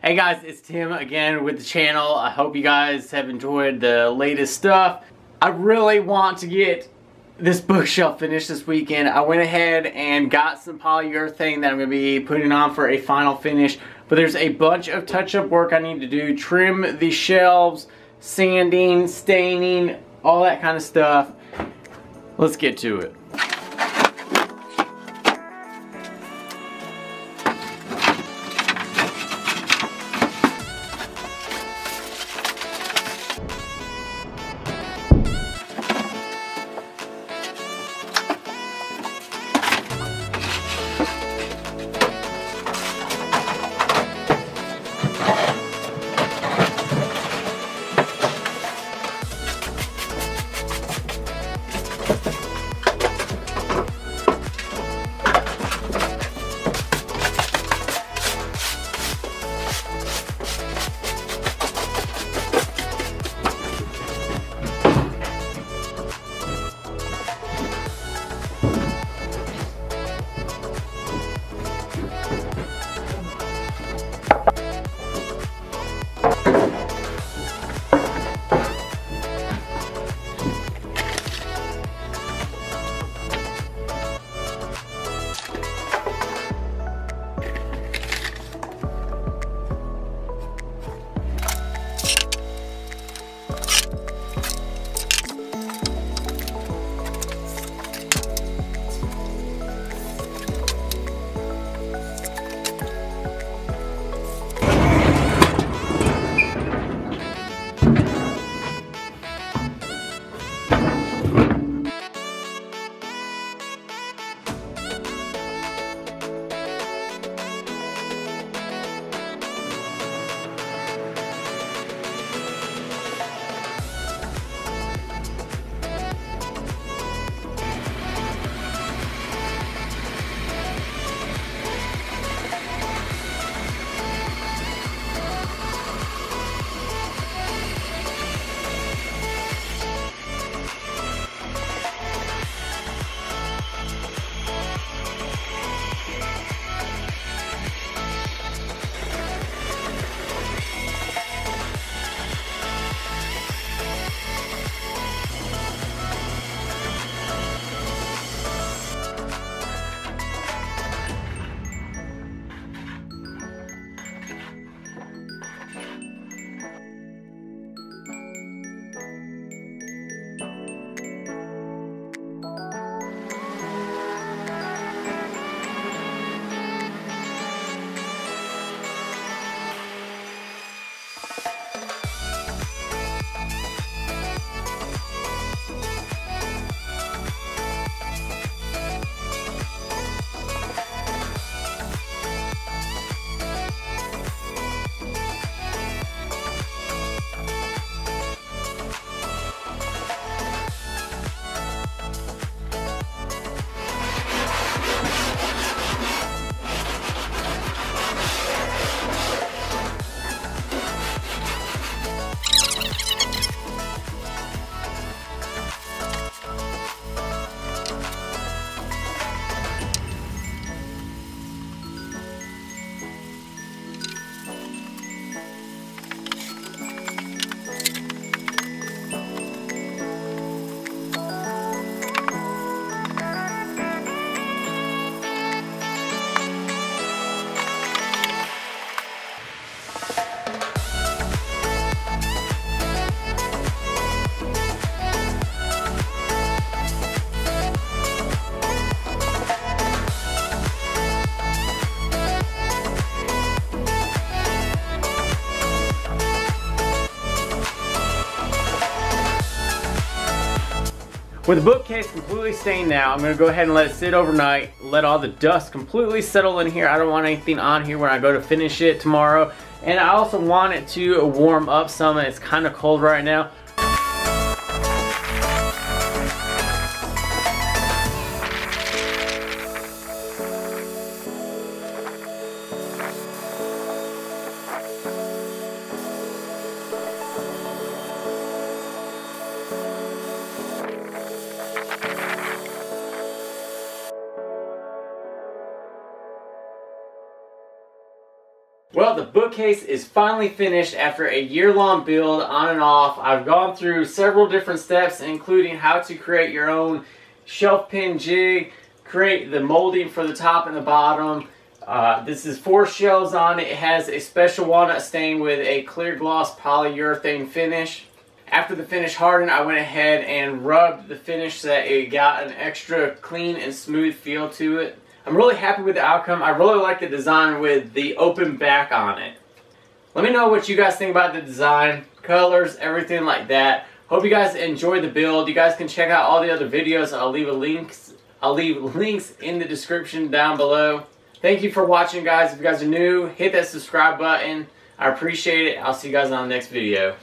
Hey guys, it's Tim again with the channel. I hope you guys have enjoyed the latest stuff. I really want to get this bookshelf finished this weekend. I went ahead and got some polyurethane that I'm going to be putting on for a final finish. But there's a bunch of touch-up work I need to do. Trim the shelves, sanding, staining, all that kind of stuff. Let's get to it. With the bookcase completely stained now, I'm going to go ahead and let it sit overnight, let all the dust completely settle in here. I don't want anything on here when I go to finish it tomorrow. And I also want it to warm up some. It's kind of cold right now. Well, the bookcase is finally finished after a year-long build on and off. I've gone through several different steps, including how to create your own shelf pin jig, create the molding for the top and the bottom. This is 4 shelves on it. It has a special walnut stain with a clear gloss polyurethane finish. After the finish hardened, I went ahead and rubbed the finish so that it got an extra clean and smooth feel to it. I'm really happy with the outcome. I really like the design with the open back on it. Let me know what you guys think about the design, colors, everything like that. Hope you guys enjoyed the build. You guys can check out all the other videos. I'll leave links in the description down below. Thank you for watching, guys. If you guys are new, hit that subscribe button. I appreciate it. I'll see you guys on the next video.